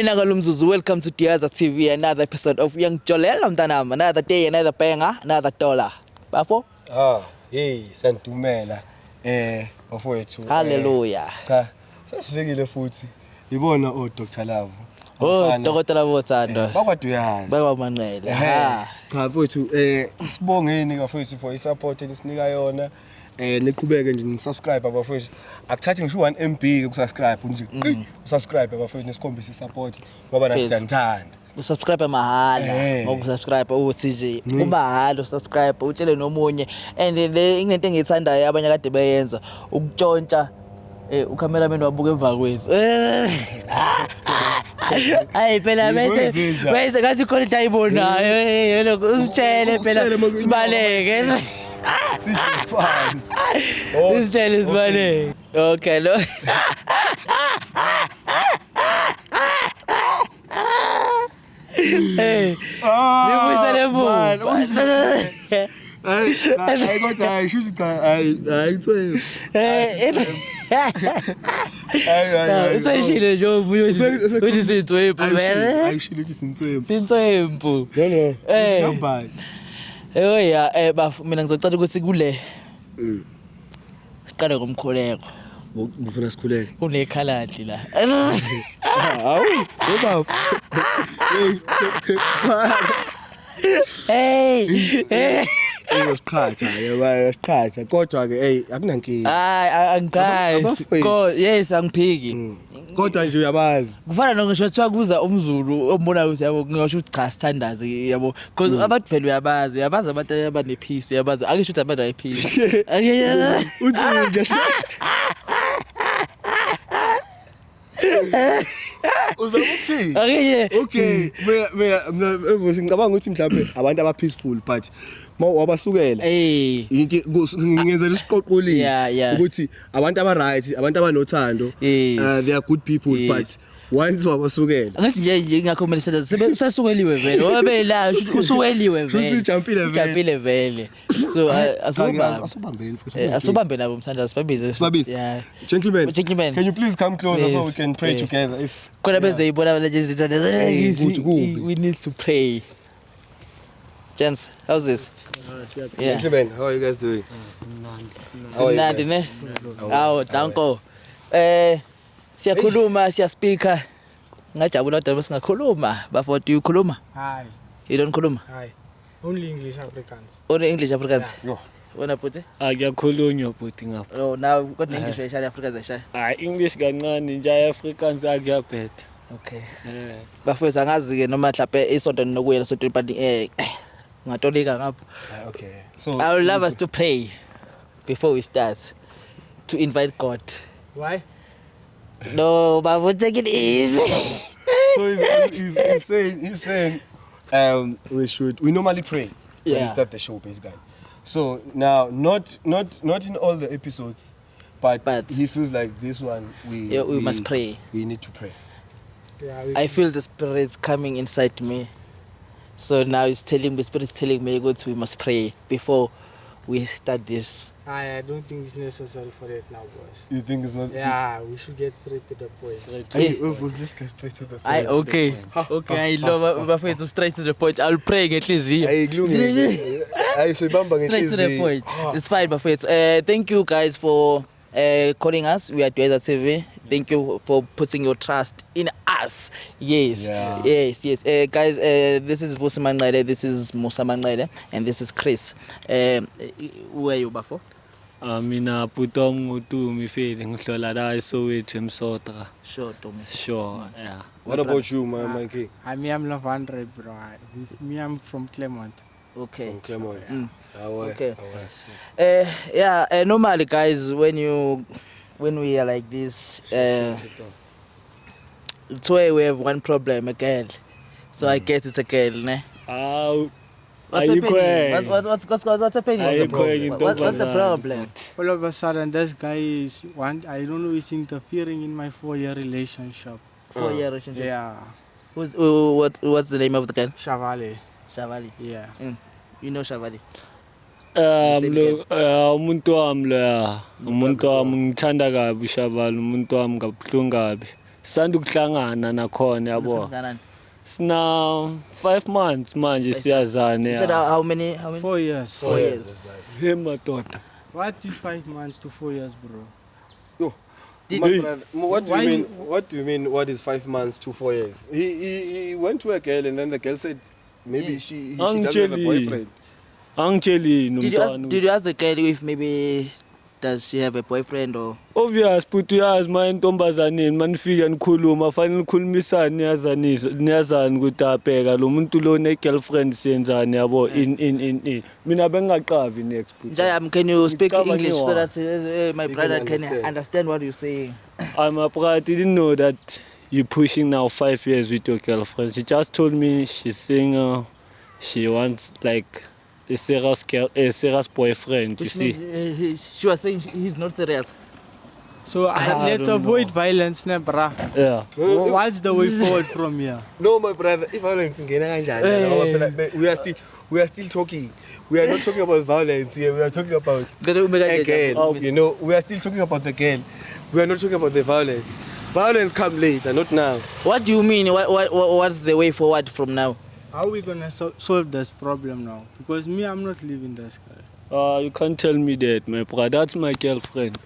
Nagalumzuzu, welcome to Diaza TV, another episode of Young Jolel Mtanam, another day, another banger, another dollar. Bafo? Hey, santumela. Bafowethu. Hallelujah. Cha, sasifikile futhi. Ibona Dr. Love. Dr. Love Sando. Bakwadu yazi. Bakwamanqele. Cha mfowethu, sibongeni bafowethu for isupport enisinika yona. Niqhubeke nje nisubscribe bafowethu. Akuthathi ngisho 1 MB ukusubscribe nje. Usubscribe bafowethu nisikhombisa isupport ngoba nathi siyanthanda. Usubscribe mahala, ngokusubscribe uCJ. Umahala usubscribe utshele nomunye. And le ingento engithandayo abanye kade bayenza ukutshontsha ucameraman wabuka emva kwethu. Hayi phela bese ngathi khona into ayibonayo lokho usitshele phela sibaleke. Usitshele sibaleke. Okay lo. Hey. Nibuza levu. Hayi kodwa ayishuthi cha ayithwe. Usayishile nje uvuyo uthi sitswempu vele. Ayishilo uthi sintswempu. Sintswempu. No. Ngambani. Bafu mina ngizocela ukuthi kule. Siqale ngomkhuleko. Ngifuna sikhuleke. Kunekhaladi la. Hawu, bafu. Hey. Uyasiqhatha yasiqhatha kodwa ke akunankinga. Hayi angiqhayi. Yes angiphiki. Kodwa nje uyabazi. Kufana nongisho kuthiwa kuza umZulu ombona ukuthi yabo ngisho ukuthi cha sithandazi yabo because abantu vele uyabazi abantu abanepeace uyabazi akisho ukuthi abantu ayipeace. Uthi uzakuthi okay mina ngicabanga ukuthi mhlawumbe abantu aba peaceful but wabasukela ngingenzela isiqoqulile ukuthi abantu aba right abantu abanothando they are good people but once wabasukela ngathi nje ngakho kumele sasukeliwe vele wabe la usukeliwe vele ujampile vele so asubambeni asubambe nabo mthandazi sibabize gentlemen can you please come closer so we can pray together if khona bezoyibona we need to pray. Gents, how's it? Gentlemen, how are you guys doing? Simnandi ne? Awu danko. Siyakhuluma siyaspeaker. Ngajabula kodwa singakhuluma. Bafowethu ukhuluma? Hayi. You don't khuluma? Hayi. Only English Africans. Only English Africans. Yo. Wena futhi? Akuyakhulunywa futhi ngapha. Oh now kodwa English ayishaya Africans ayishaya. Hayi English kancane nje Africans akuyabhetha. Okay. Bafowethu angazi ke noma mhlawumbe isonto nokuyela sonto but ngatolika ngapha. Okay. So I would love us to pray before we start to invite God. Why? No, but we'll take it easy. So he's saying we normally pray when we start the show basically. So now not in all the episodes but he feels like this one we must pray. We need to pray. Yeah, I feel the spirit coming inside me. So now the spirit is telling me that we must pray before we start this. I don't think it's necessary for that now, boys. You think it's not? Yeah, we should get straight to the point. Let's get straight to the point. Okay, I love Bafowethu straight to the point. I'll pray ngenhliziyo. Straight to the point. It's fine, Bafowethu. Thank you guys for calling us. We are Diaza TV. Thank you for putting your trust in us. Yes. Guys, this is Vusi Manqele, this is Musa Manqele, and this is Chris. Who are you, Bafo? Mina Putong Utumi Fedi ngihlola la eSoweto eMsotra. Sure, Tommy. Sure, yeah. What about you, my king? I'm Lavandre, bro. With me, I'm from Clermont. Okay. From Clermont. Okay. Normally, guys, when we are like this, it's where we have one problem, a girl. So I guess it's a girl, ne? What's happening? What's happening? What's the problem? All of a sudden, this guy I don't know, he's interfering in my 4-year relationship. 4-year relationship? Yeah. What's the name of the girl? Shavali. Yeah. You know Shavali? Umuntu wami lo umuntu wami ngithanda kabi Shavali umuntu wami kabuhlungu kabi sandukuhlangana nakhona yabo. Sina 5 months manje siyazana. You said how many? 4 years. 4 years. Hey madoda. What is 5 months to 4 years, bro? What do you mean? What is 5 months to 4 years? He went to a girl and then the girl said maybe she doesn't have a boyfriend. Did you ask the girl if maybe does she have a boyfriend or? Obvious, but uyazi ma intombazaneni manifika nikhuluma fanele nikhulumisane niyazani ukuthi abheka lo muntu lo ne girlfriend senzani yabo in mina bengaqavi next but Jayam, can you speak English so that my brother can understand what you're saying? I'm a brother, didn't know that you're pushing now 5 years with your girlfriend. She just told me she's saying she wants like a serious boyfriend. Which you see, means, she was saying he's not serious. So let's avoid violence, ne, brah. yeah. What's the way forward from here? No, my brother. If violence we are still talking. We are not talking about violence here. We are talking about a girl. You know, we are still talking about the girl. We are not talking about the violence. Violence come later, not now. What do you mean? What's the way forward from now? How are we gonna solve this problem now? Because me, I'm not leaving this guy. You can't tell me that, my brother. That's my girlfriend.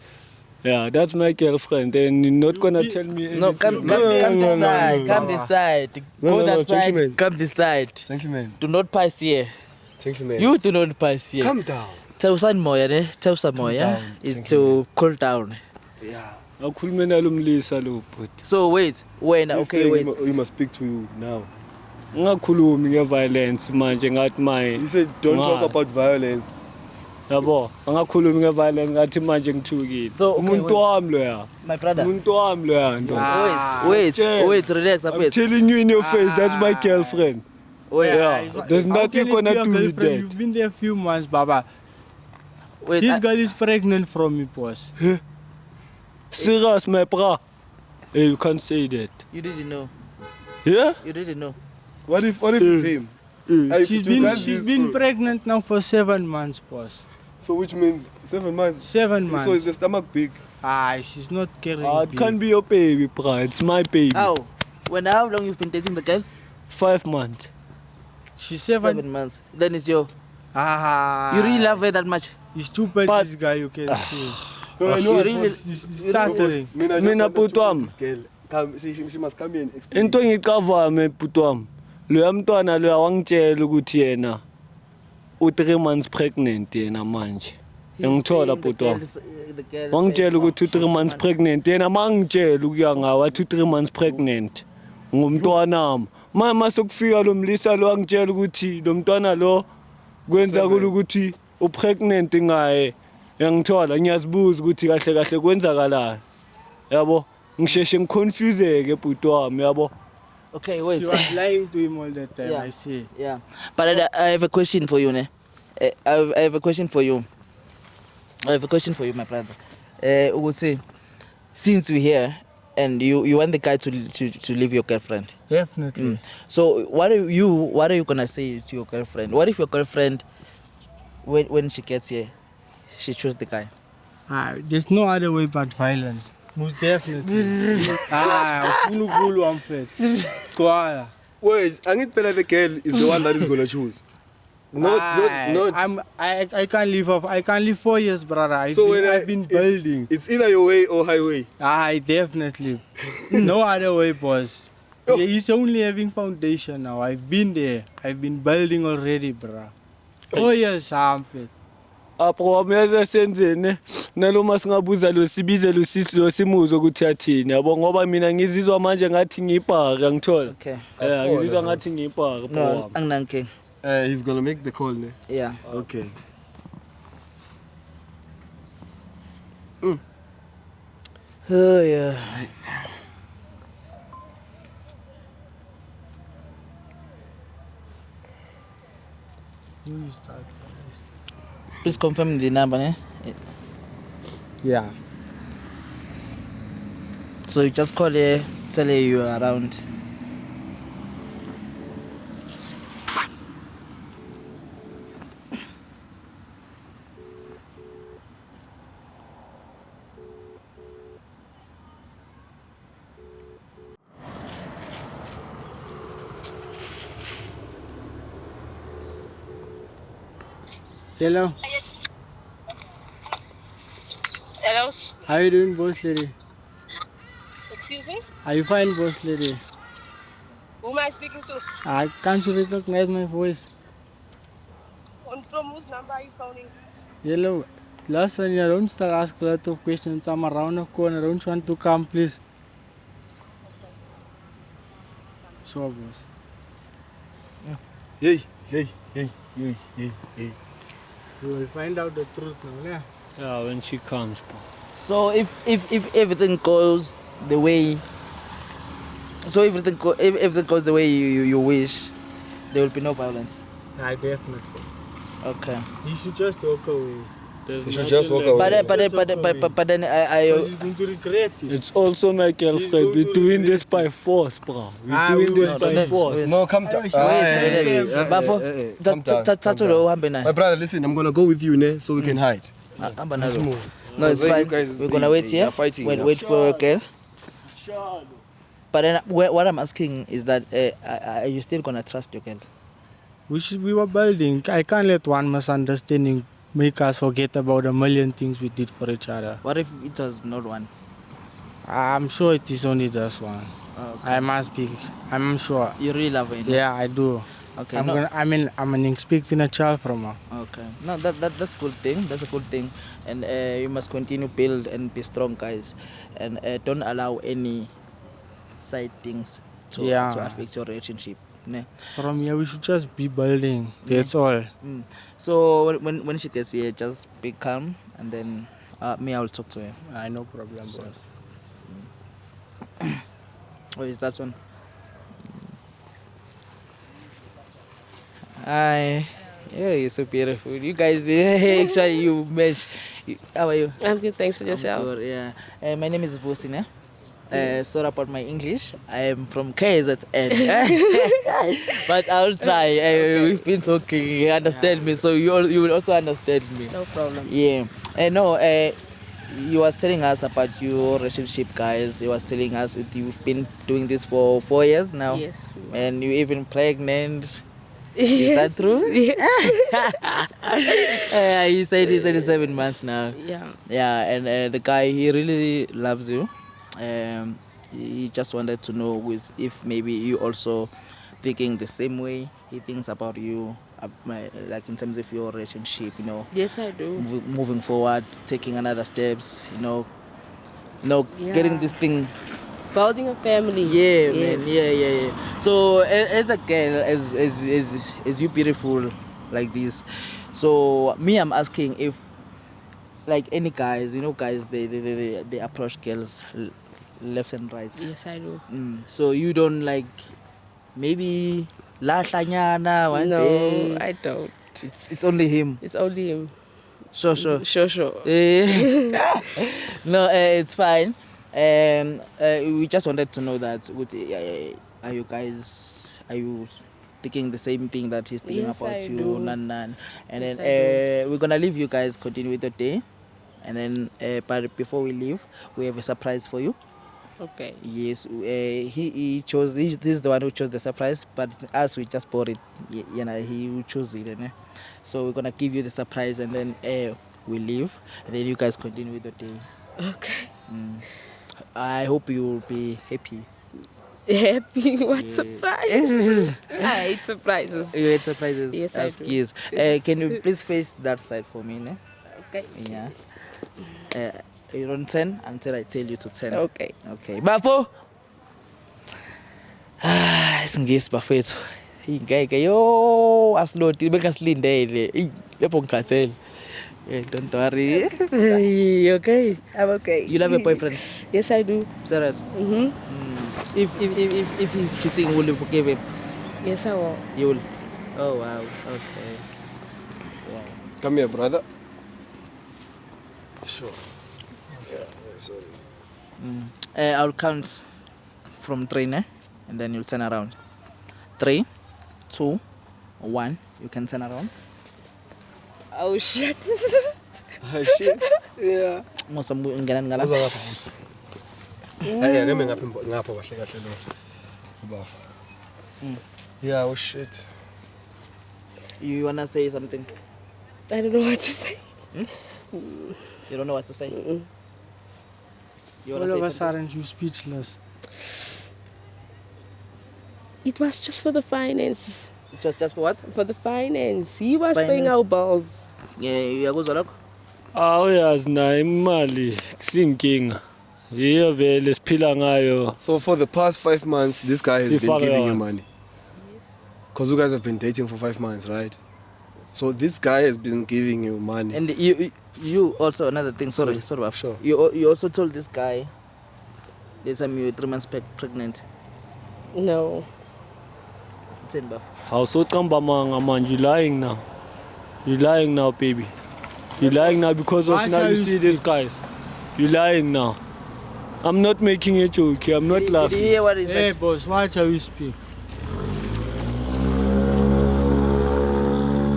Yeah, that's my girlfriend, and you're not gonna tell me anything. No, come this side. Come this side. Go that side. Gentlemen. Come this side. Gentlemen. Do not pass here. Gentlemen. You do not pass here. Calm down. Tell some more, yeah? Tell some more, yeah? Is to cool down. Yeah. So wait, when okay, wait. We must speak to you now. Ngakhulumi ngeviolence manje ngathi my. He said don't talk about violence. Yabo, angakhulumi ngeviolence ngathi manje ngithukile. So umuntu wami loya. My brother. Umuntu wami loya ndo. Wait, relax a bit. I'm telling you in your face, that's my girlfriend. There's nothing gonna do with that. You've been there a few months, Baba. Wait, this girl is pregnant from me, boss. Serious, my bra. Hey, you can't say that. You didn't know. Yeah? You didn't know. What if it's him? She's been pregnant now for 7 months, boss. So which means 7 months? 7 months. So is the stomach big? She's not carrying It can't be your baby, bro. It's my baby. How? How long you've been dating the girl? 5 months. She's 7 months. Then it's your. You really love her that much? He's stupid, this guy, you can see. You really stuttering. Mina putwam. She must come in. Into ngicavame putwam. Loya mntwana loya wangitshela ukuthi yena u3 months pregnant yena manje. Ngithola putwam. Wangitshela ukuthi u3 months pregnant yena mangitshela ukuya ngawa 2-3 months pregnant. Ngumntwana mama sokufika lo mlisa lo wangitshela ukuthi lo mntwana lo kwenza ukuthi upregnant ngaye. Ngithola ngiyazibuza ukuthi kahle kahle kwenzakalani. Yabo ngisheshe ngiconfuseke putwami yabo. Okay, wait. She was lying to him all the time, Yeah. I see. Yeah. But I have a question for you, ne? I have a question for you. I have a question for you, my brother. Would say, since we're here and you want the guy to leave your girlfriend. Definitely. So what are you gonna say to your girlfriend? What if your girlfriend, when she gets here, she chooses the guy? There's no other way but violence. Most definitely. I'm fit. Wait, Angit the girl is the one that is gonna choose. Not. I can't live off. I can't live 4 years, brother. I've been building. It's either your way or highway. Definitely. No other way, boss. He's only having foundation now. I've been there. I've been building already, brother. 4 years, I'm fit. Apromeza senzene naloma singabuza lo sibize lo sithi lo simuzo ukuthi yathini yabo ngoba mina ngizizwa manje ngathi ngibhaka ngithola. Okay. Ngizizwa ngathi ngibhaka No, anginanke. He's gonna make the call, ne? Yeah. Okay. Oh yeah. Please confirm the number, ne? Yeah. So you just call her, tell her you are around. Hello. Hello. How you doing, boss lady? Excuse me? Are you fine, boss lady? Who am I speaking to? Can't you recognize my voice? From whose number are you phoning? Hello. Listen, you don't start asking a lot of questions. I'm around the corner. Don't you want to come, please? Sure, boss. Hey. We will find out the truth now, yeah? Yeah, when she comes, bro. So if everything goes the way, if everything goes the way you wish, there will be no violence. Definitely. Okay. You should just walk away. You should just walk away. But then Because he's going to regret it. It's also my girlfriend. We're doing this by force, bro. We're doing this by force. No, come down. My brother, listen, I'm gonna go with you, ne, so we can hide. Let's move. No, it's Where you fine. guys We're gonna wait here. fighting. Wait for a girl. But then what I'm asking is that are you still gonna trust your girl? We were building. I can't let one misunderstanding make us forget about a million things we did for each other. What if it was not one? I'm sure it is only this one. Okay. I'm sure. You really love her? Yeah, I do. Okay. I'm expecting a child from her. Okay. No, that's a good thing. That's a good thing. And you must continue build and be strong, guys. And don't allow any side things to affect your relationship. Ne? From here, we should just be building. That's all. So when she gets here, just be calm, and then me, I will talk to her. No problem, boss. Oh, is that one? Hi. Yeah, you're so beautiful. You guys, actually, you match. How are you? I'm good, thanks for yourself. Good, yeah. My name is Vosine. Sorry about my English. I am from KZN. But I'll try. We've been talking. You understand me, so you will also understand me. No problem. Yeah. You was telling us about your relationship, guys. You was telling us that you've been doing this for 4 years now. Yes. And you're even pregnant. Is that true? Yes. He said he's 7 months now. Yeah. Yeah, and the guy, he really loves you. He just wanted to know if maybe you also thinking the same way he thinks about you, like in terms of your relationship, Yes, I do. moving forward, taking another steps, getting this thing. Building a family. Yeah, yes. man. Yeah. So as a girl, as you beautiful like this, so me, I'm asking if, like any guys, guys, they approach girls left and right. Yes, I do. So you don't like maybe lahlanyana one No, day? I don't. It's only him. It's only him. Sure. Sure. No, it's fine. We just wanted to know that are you thinking the same thing that he's thinking Yes, about I you? do. And Yes, then we're gonna leave you guys continue with the day, and then but before we leave, we have a surprise for you. Okay. Yes, he chose. This is the one who chose the surprise, but us, we just bought it. He will choose it. So we're gonna give you the surprise, and then we leave, and then you guys continue with the day. Okay. I hope you will be happy. Happy? What surprise? I hate surprises. You hate surprises? Yes, I do. Yes. Can you please face that side for me? Ne? Okay. Yeah. You don't 10 until I tell you to 10. Okay. Okay. Bafo. Isingisi bafethu. Ingeke yo asiloti bengasilindele. Yebo ngikhathele. Don't worry. Okay. I'm okay. You love your boyfriend? Yes, I do. Serious? If he's cheating, will you forgive him? Yes, I will. You will. Oh wow. Okay. Wow. Come here, brother. Sure. Yeah, sorry. I'll count from 3, ne? And then you'll turn around. 3, 2, 1. You can turn around. Oh shit. Shit. Yeah. Most of ngena ngala. Yeah, ngeme ngapha kahle lo. Bafo. Yeah, oh shit. You wanna say something? I don't know what to say. You don't know what to say? You All wanna of say a something? sudden, you speechless. It was just for the finances. It was just for what? For the finance. He was paying Finance. our bills. Yeah, uyakuzwa lokho? Awuyazi nayo imali kusinkinga. Yiyo vele siphila ngayo. So for the past 5 months, this guy has been Sifaka giving you yona. money. Because you guys have been dating for 5 months, right? So this guy has been giving you money. And you also another thing. Sorry, Baf. Sure. You also told this guy that time you were 3 months pregnant. No. Tell Baf. Awusocamba manga manje, you lying now. You lying now, baby. You lying now because of Why now shall you you see these guys. You lying now. I'm not making a joke here. I'm not Did you laughing. hear what he Hey, said? boss, why shall we speak?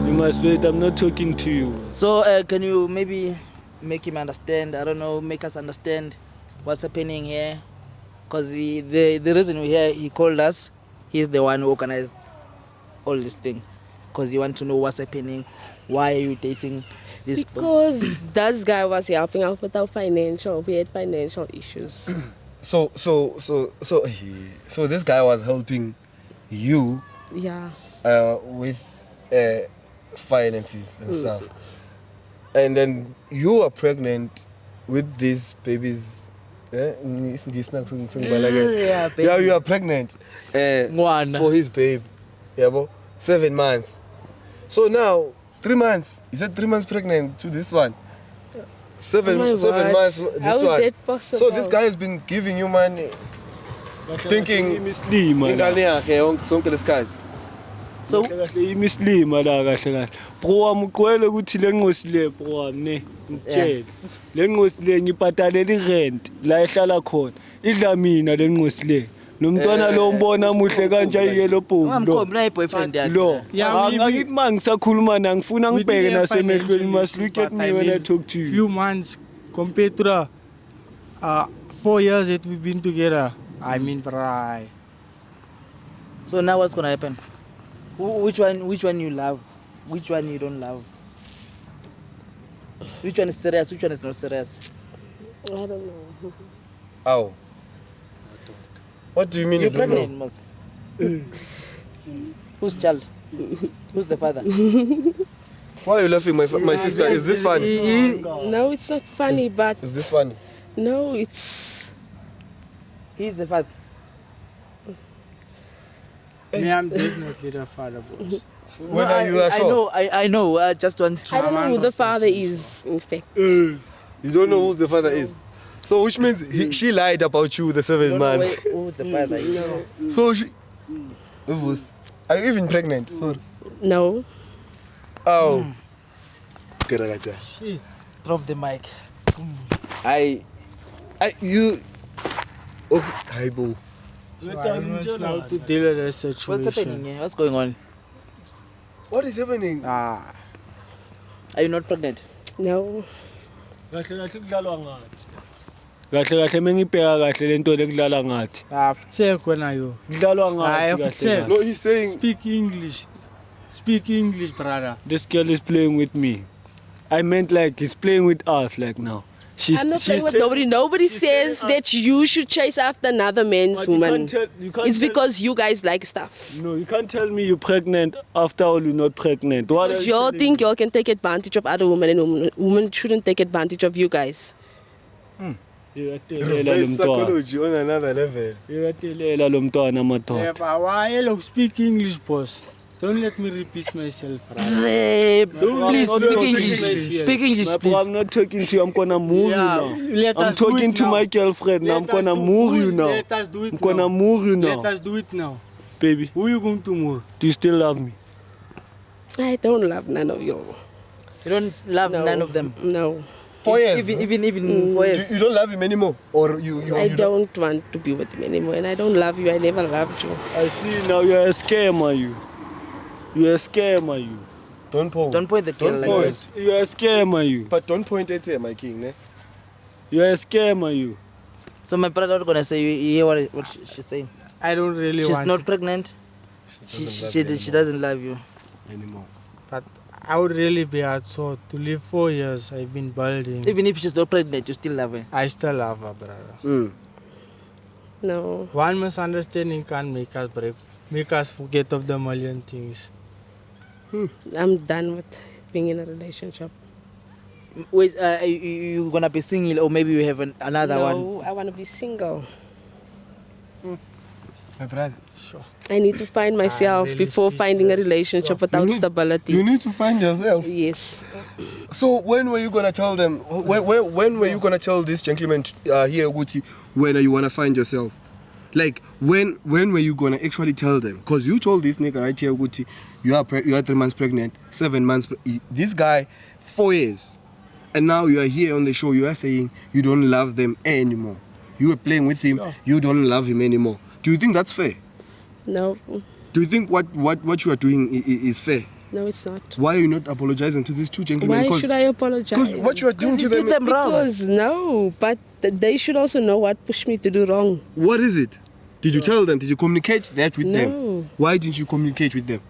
You must wait. I'm not talking to you. So can you maybe make him understand? I don't know, make us understand what's happening here. Because the reason we're here, he called us. He's the one who organized all this thing. Because he want to know what's happening. Why are you dating this? Because that guy was helping out with our financial. We had financial issues. So this guy was helping you Yeah. with finances and stuff. And then you are pregnant with these babies. Yeah, you are pregnant One. for his babe. Yeah, bro. 7 months. So now 3 months. You said 3 months pregnant to this one. Seven Oh my months. How This is one. that possible? So this guy has been giving you money, thinking Imislima la. ingane yakhe yonke sonke lesikhathi. So Kahle imislima la kahle kahle. Bro wami uqwele ukuthi lenqosi le bro wami ne. Ngitshela. Lenqosi le ngibhadalela irent la ehlala khona. Idla mina lenqosi le. Nomntwana lo umbona muhle kanje ayiyelo bhulu lo. ungamkhombi na boyfriend yakhe. Lo. Yeah, Angakithi mangisakhuluma na ngifuna We ngibheke didn't have nasemehlweni financial must issues, look at but me I when I mean, talk to you. Few months compared to the 4 years that we've been together. I mean, right. So now what's gonna happen? Which one you love? Which one you don't love? Which one is serious? Which one is not serious? I don't know. How? What do you mean You're you don't pregnant, know? Mos. Whose child? Who's the father? Why are you laughing, my sister? Is this funny? No, it's not funny, but Is this funny? no, it's. He's the father. Me, I'm definitely the father, boss. When are you sure? I know. I just want to. I don't know who the 100% father is, in fact. You don't know who the father is. So which means she lied about you the 7 don't know months. who's the father is. So she. Are you even pregnant? Sorry. No. Oh. Geragata. Drop the mic. You. Okay. Hi, boo. So I don't know how to deal with that situation. What's happening here? What's going on? What is happening? Ah, Are you not pregnant? No. Kahle kahle kudlalwa ngathi. Kahle kahle mengibheka kahle lento lekudlala ngathi. check when are you? Kudlalwa I ngathi have kahle said- kahle. No, he's saying. Speak English. Speak English, brother. This girl is playing with me. I meant like he's playing with us like now. I'm not playing with nobody. Nobody says that you should chase after another man's woman. It's because you guys like stuff. No, you can't tell me you're pregnant after all you're not pregnant. What are Because you y'all telling think me? y'all can take advantage of other women and women shouldn't take advantage of you guys. Uyatelela lo Reverse mntwana. psychology on another level. Uyatelela lo mntwana madoda. Yeah, but why you speak English, boss? Don't let me repeat myself, brother. Please not speak talking English. to Speak English, My bro, please. I'm not talking to you. I'm gonna move Yeah, you let now. I'm us do talking it to now. my girlfriend now. I'm Let us gonna do move you it. now. Let us do it I'm gonna now. move you Let now. us do it now. Baby, Who you going to move? do you still love me? I don't love none of y'all. You don't love No. none of them. No. 4 years. Even 4 years. You don't love him anymore, or you I you don't want to be with him anymore, and I don't love you. I never loved you. I see now you're a scammer, you. You're a scammer, you. Don't point. Don't point the girl Don't like point. this. You're a scammer, you. But don't point at her, my king. Ne? You're a scammer, you. So my brother not gonna say you hear what she's saying. I don't really She's want not it, pregnant. She She doesn't love you. anymore. but I would really be hard so to live 4 years. I've been building. Even if she's not pregnant, you still love her. I still love her, brother. No. One misunderstanding can make us forget of the million things. I'm done with being in a relationship. Wait, you gonna be single or maybe you have another one? No, I want to be single. My brother. Sure. I need to find myself really before finding a relationship without stability. You need to find yourself. Yes. So when were you gonna tell them? When were you gonna tell this gentleman here, Guti, when you wanna find yourself? Like when were you gonna actually tell them? Because you told this nigga right here, Guti, you are 3 months pregnant, 7 months. This guy 4 years, and now you are here on the show. You are saying you don't love them anymore. You were playing with him. No. You don't love him anymore. Do you think that's fair? No. Do you think what you are doing is fair? No, it's not. Why are you not apologizing to these two gentlemen? Why should I apologize? Because what you are doing to them. Because no, but they should also know what pushed me to do wrong. What is it? Did you tell them? Did you communicate that with them? No. Why didn't you communicate with them?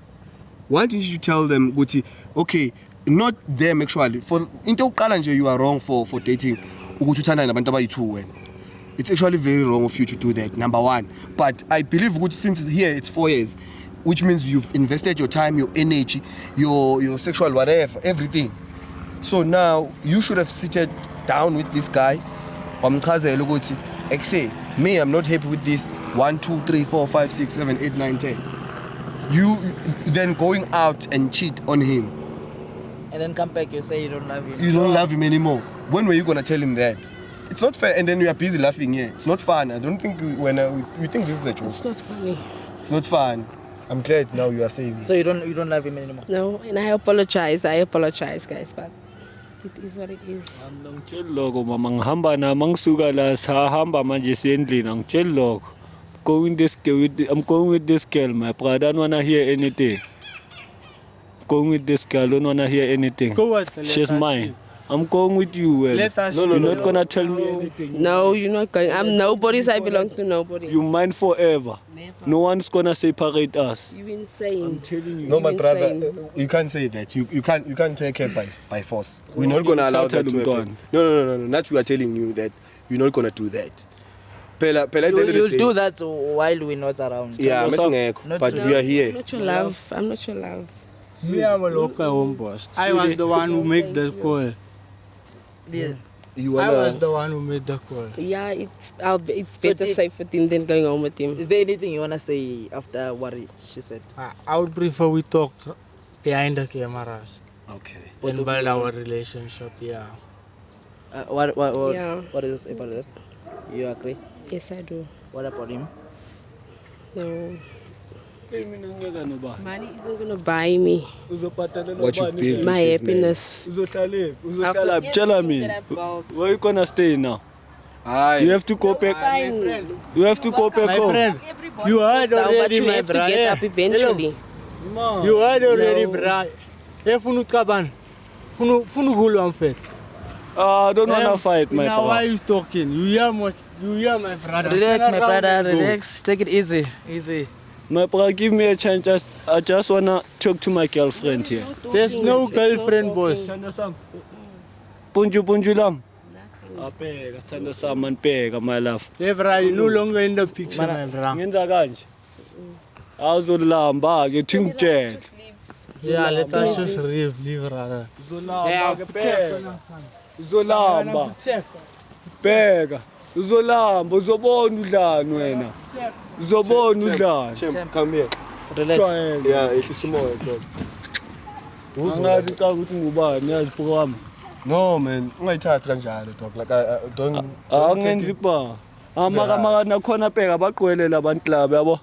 Why didn't you tell them, Guti, okay, not them actually. For into Kalanje, you are wrong for dating. It's actually very wrong of you to do that, number one. But I believe since here it's 4 years, which means you've invested your time, your energy, your sexual whatever, everything. So now you should have seated down with this guy. Me, I'm not happy with this. 1, 2, 3, 4, 5, 6, 7, 8, 9, 10. You then going out and cheat on him. And then come back, you say you don't love him. You don't love him anymore. When were you gonna tell him that? It's not fair, and then we are busy laughing here. It's not fun. I don't think we think this is a joke. It's not funny. It's not fun. I'm glad now you are saying it. So you don't love him anymore? No, and I apologize. I apologize, guys, but it is what it is. Loko mama ngihamba na mangisuka la sahamba manje sendlini angitshela lokho. I'm going with this girl, my brother. I don't wanna hear anything. Going with this girl, I don't wanna hear anything. She's mine. I'm going with you. Well. You're not gonna tell me anything. No, you're not going. I'm nobody's. I belong to nobody. You mine forever. Never. No one's gonna separate us. You insane. I'm telling you. No, my brother, insane. you can't say that. You can't take her by force. We're not gonna allow that to happen. No. Not we are telling you that you're not gonna do that. You'll do that while we're not around. Yeah, but we are here. I'm not your love. I'm not your love. Me, I'm a local home boss. I was the one who made the call. Yeah. I was the one who made the call. Yeah, it's better safe with him than going home with him. Is there anything you wanna say after what she said? I would prefer we talk behind the cameras. Okay. And build our relationship, yeah. What is about that? You agree? Yes, I do. What about him? No. Money isn't gonna buy me What you've built. my happiness. Tell me, where you gonna stay now? You have to go back. You have to go back My home. friend, you heard But already, you my have to brother. get up eventually. You heard already, brother. Funu kaban. Funu hulu amfet. I don't wanna fight, my Now why brother. you talking? You hear my brother. Relax, my brother, relax. Take it easy. Easy. My brother, give me a chance. I just wanna talk to my girlfriend here. There's no girlfriend, boss. Punju lam. Apeka, sithanda sami manipeka, my love. Hey, brother, you no longer in the picture, my brother. Ngenza kanje. Awuzolamba ke thingitshela. Yeah, let us just leave, brother. Uzolamba ke phela. Uzolamba. Bheka. Uzolamba, uzobona udlani wena. Uzobona udlani. Champ, come here. Relax. Yeah, it's more. Ungazi xa ukuthi ngubani yazi program. No, man. Ungayithathi kanjalo dog. Like I don't. Angenzi ba. Amaka nakhona bheka baqwelela abantu laba yabo.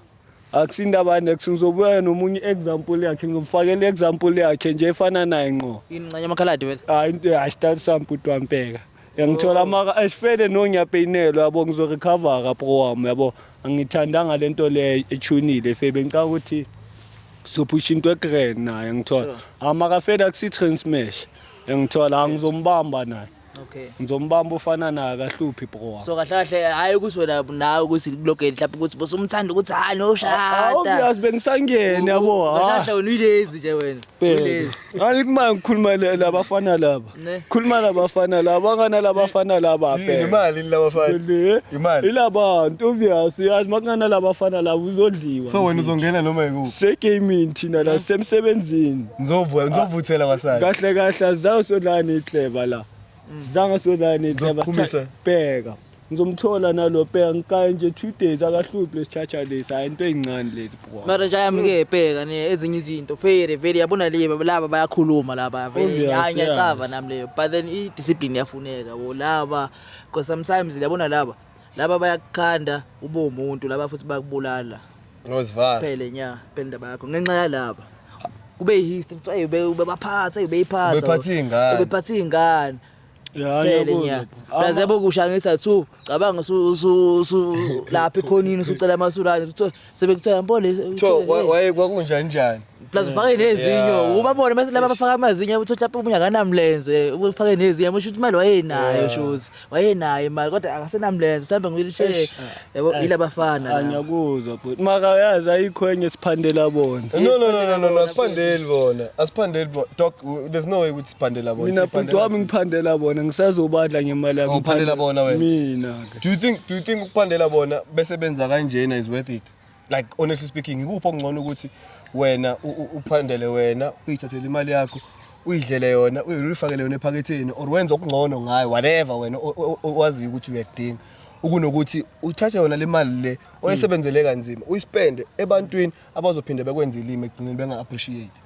Akusindaba next ngizobuya nomunye example yakhe ngimfakele example yakhe nje efana naye ngqo. Incanya makhaladi wena. Into start samputu wampeka. Ngithola amaka esifele nonyapeyinelo yabo ngizorecover ka program yabo. Angithandanga lento le ethunile febe ngicaka ukuthi sophusha into egrand naye ngithola. Amaka feda kusi transmesh. Ngithola ngizombamba naye. Okay. Ngizombamba ufana naye akahluphi bro. So kahle hayi ukuthi wena nawe ukuthi kulogeni mhlawumbe ukuthi bosumthanda ukuthi hani oshada. Obvious bengisangene yabo. Kahle wena uyilezi nje wena. Uyilezi. Angithi manje ngikhuluma labafana laba. Khuluma labafana laba ngana labafana laba phela. Imali labafana. Imali. Ilabantu obvious yazi makungana labafana laba uzodliwa. So wena uzongena noma yikuphi? Segaming thina la semsebenzini. Ngizovuthela kwasana. Kahle azawu sodlani iclever la. Sizanga sodlani iclever bheka. Ngizomthola nalo bheka ngikaye nje 2 days akahluphi lesichacha lesi hayi into ezincane lezi bro. Mara nje ayamke bheka ezinye izinto vele yabona laba bayakhuluma laba vele ngiyacava nami leyo but then I discipline yafuneka bo laba because sometimes yabona laba bayakukhanda ube umuntu laba futhi bakubulala. Ngosivala. Phela phela indaba yakho ngenxa yalaba. Kube history ubebaphatha ubephatha ingane. Ya yabo. Plaza bokusha ngisa 2 cabanga su lapha ekhonini usucela amasulane utho sebekuthola mbole. Waye kwakunjani? Plus ufake nezinyo ubabona mase laba bafaka amazinyo uthi lapha umunye akanamlenze ufake nezinyo musho ukuthi imali wayenayo shows wayenayo imali kodwa akasenamlenze sambe ngilishe yabo ilabafana anyakuzwa but maka yazi ayikho enye siphandela bona. No asiphandeli bona doc there's no way ukuthi siphandela bona. Mina bhuti wami ngiphandela bona ngisazobadla ngemali yami. Uphandela bona wena. Mina Do you think ukuphandela bona bese benza kanjena is worth it? Like honestly speaking ikuphi okungcono ukuthi wena uphandele wena uyithathele imali yakho uyidlele yona uyifakele yona ephaketheni or wenza okungcono ngayo whatever wena owazi ukuthi uyadinga ukunokuthi uthathe yona le mali le oyisebenzele kanzima uyispende ebantwini abazophinde bekwenza ilimi egcineni benga appreciate.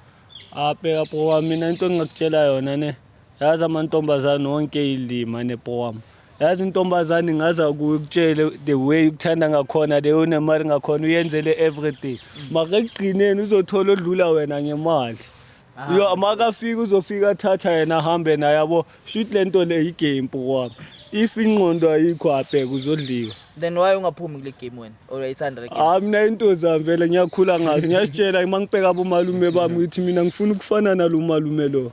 Abheka bro wami mina into engakutshela yona ne yazi amantombazana wonke ilima ne bro wami. Yazi intombazane ngaza ukutshela the way ukuthanda ngakhona le unemali ngakhona uyenzele everything. Maka egcineni uzothola odlula wena ngemali. Yo amakafika uzofika thatha yena ahambe naye yabo shoot lento le igame bro wami. If ingqondo ayikho abheka uzodliwa. Then why ungaphumi kule game wena or uyayithanda le game? Mina into zami vele ngiyakhula ngazo ngiyasitshela mangibheka abomalume bami ukuthi mina ngifuna ukufana nalo malume lo.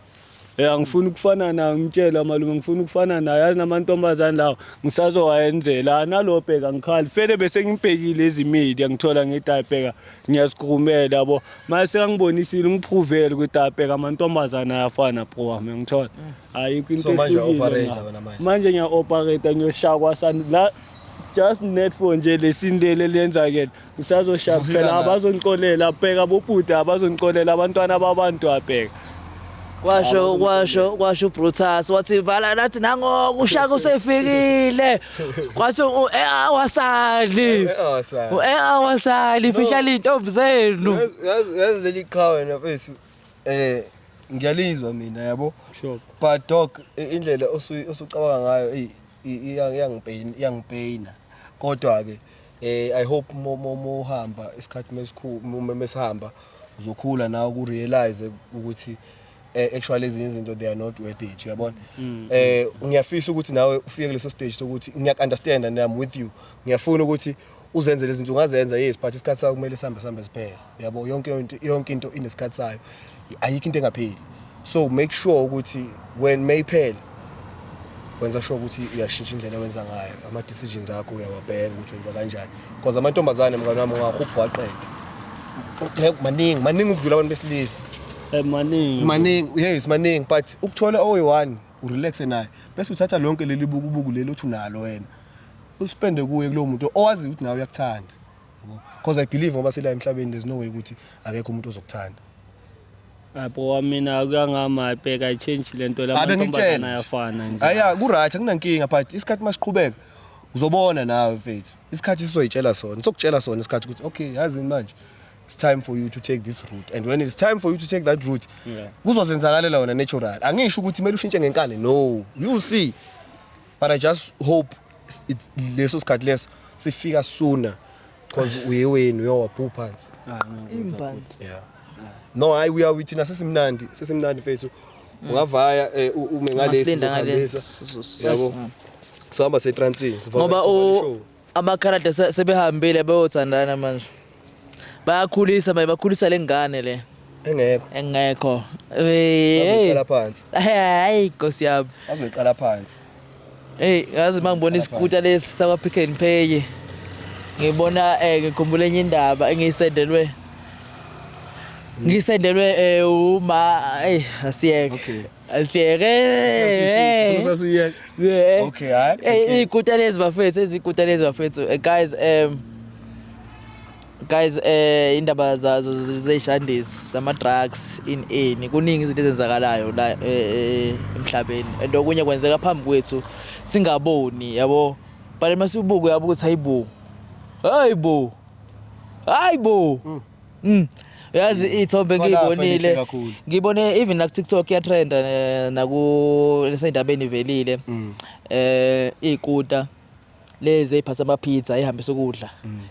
Angifuni ukufana na ngitshela malume ngifuna ukufana naye yazi namantombazane lawo ngisazowayenzela nalo bheka ngikhali fele bese ngibhekile ezimedia ngithola ngidabheka ngiyasikhumela yabo mase ngibonisile ngiprovele ukuthi abheka amantombazane ayafana bro wami ngithola ayikho into manje operate wena manje ngiya operate ngiyoshakwa sana la just net for nje lesindele lenza ke ngisazoshaka phela abazonikolela bheka bobhuda abazonikolela abantwana babantu abheka. Kwasho Brutus wathi vala nathi nango ushaka usefikile kwasho awasali fishali intombi zenu yazi leli qhawe wena mfethu ngiyalizwa mina yabo but doc indlela osucabanga ngayo iyangipeyina kodwa ke I hope mohamba isikhathi mesihamba uzokhula nawe ku realize ukuthi actually ezinye izinto they are not worth it uyabona ngiyafisa ukuthi nawe ufike kuleso stage sokuthi ngiyakunderstand and I'm with you ngiyafuna ukuthi uzenze lezi zinto ungazenza yes but isikhathi sakho kumele sihambe siphele yabo yonke into inesikhathi sayo ayikho into engapheli so make sure ukuthi when mayiphele wenza sure ukuthi uyashintsha indlela wenza ngayo ama decisions akho uyawabheka ukuthi wenza kanjani because amantombazane mngani wami ungahupha waqeda maningi ukudlula abantu besilisa maningi but ukuthola oyi1 urelaxe naye bese uthatha lonke leli buku leli uthi unalo wena uspende kuye kulo muntu owazi ukuthi nawe uyakuthanda yabo because I believe ngoba sila emhlabeni there's no way ukuthi akekho umuntu ozokuthanda. Yabo mina akuyangama bheka I change lento lamantombazana ayafana nje aya ku right akunankinga but isikhathi masiqhubeka uzobona nawe mfethu isikhathi sizoyitshela sona sokutshela sona isikhathi ukuthi okay yazi manje it's time for you to take this route and when it's time for you to take that route kuzozenzakalela wona natural angisho ukuthi kumele ushintshe ngenkani no you'll see but I just hope leso sikhathi leso sifika sooner because wena uyawaphu phansi imbanzi no we are withina sesimnandi mfethu ungavaya ume ngalesi yabo sohamba se-transit ngoba amakharata sebehambile bayothandana manje bayakhulisa lengane le engekho azoqala phansi hayi Nkosi yami azoqala phansi Hey, ngazi mangibona isikuta lesi sakwa Pick n Pay. Ngibona ngikhumbula enye indaba engiyisendelwe. Ngisendelwe uma asiyeke. Okay. Asiyeke. Sasiyeke. Yeah. Okay, hayi. Ikuta lezi bafethu, guys indaba zezishandisi sama drugs in kuningi izinto ezenzakalayo la emhlabeni and okunye kwenzeka phambi kwethu singaboni yabo but masibuke yabo ukuthi hayibo yazi ithombe ngibone even na TikTok ya trend naku lesindabeni velile ikuta lezi iphatha ama pizza ehambisa ukudla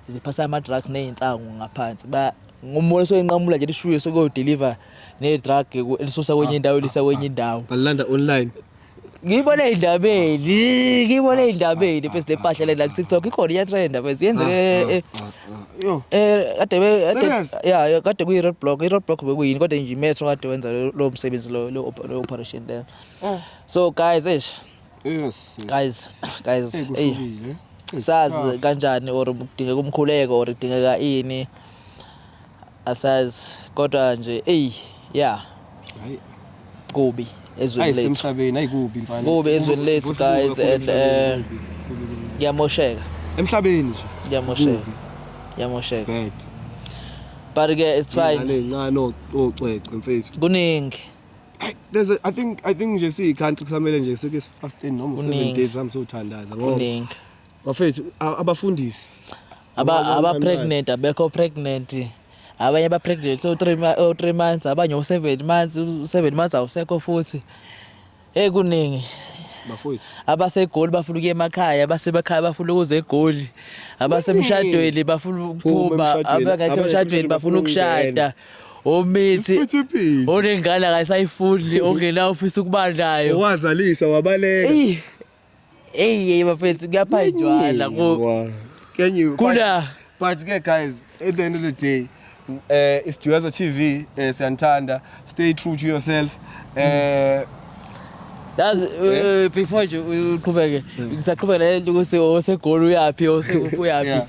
iziphatha ama drugs nezinsangu ngaphansi ngomoya soyenqamula nje lishuye soko deliver ne drug elisusa kwenye indawo elisa kwenye indawo balanda online ngibone indabeni bese lepahla la TikTok ikhona iya trend bese yenzeke kade kuyi roadblock bekuyini kodwa nje metro kade wenza lo msebenzi lo operation there so guys guys sazi kanjani or kudingeka umkhuleko or kudingeka ini asazi kodwa nje kubi ezweni lethu ayisemhlabeni ayikubi mfana kubi ezweni lethu guys and ngiyamosheka emhlabeni nje ngiyamosheka but it's fine ncane ocwecwe mfethu kuningi there's I think nje si country kusamele nje sike fast in noma 7 days amsothandaza ngoba bafethu abafundisi aba pregnant abekho pregnant abanye ba pregnant so 3 months abanye 7 months awusekho futhi kuningi bafowethu abasegoli bafuna ukuya emakhaya abasemakhaya bafuna ukuze egoli abasemshadweni bafuna ukuphuma abangekho emshadweni bafuna ukushada omithi onengane akayisayifuni ongena ofisa ukuba nayo owazalisa wabaleka bafethu kuyaphanjwana kuna but guys at the end of the day it's Dweza TV siyanthanda stay true to yourself that's before you uqhubeke ngisaqhubeka lento ukuthi osegoli uyapi uyapi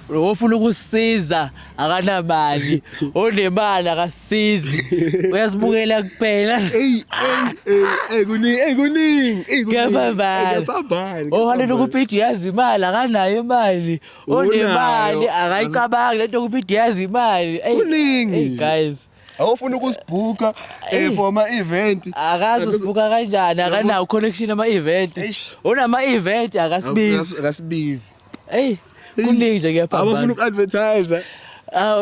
ofuna ukusiza akanamali onemali akasizi uyasibukela kuphela kuningi ngiyababala ohalela ukuphi yazi imali akanayo imali onemali akayicabangi lento ukuphi yazi imali kuningi guys awufuna ukusibhuka for ama event akazi usibhuka kanjani akanawo connection ama event onama event akasibizi kuningi nje ngiyaphambanisa abafuna uku-advertise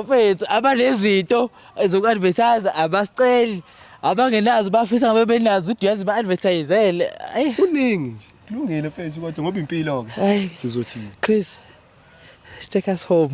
mfethu abanezinto zoku-advertise abasiceli abangenazo bafisa ngabe benazo uDuyazi ba-advertisele kuningi nje kulungile mfethu kodwa ngoba impilo-ke sizothini Chris take us home.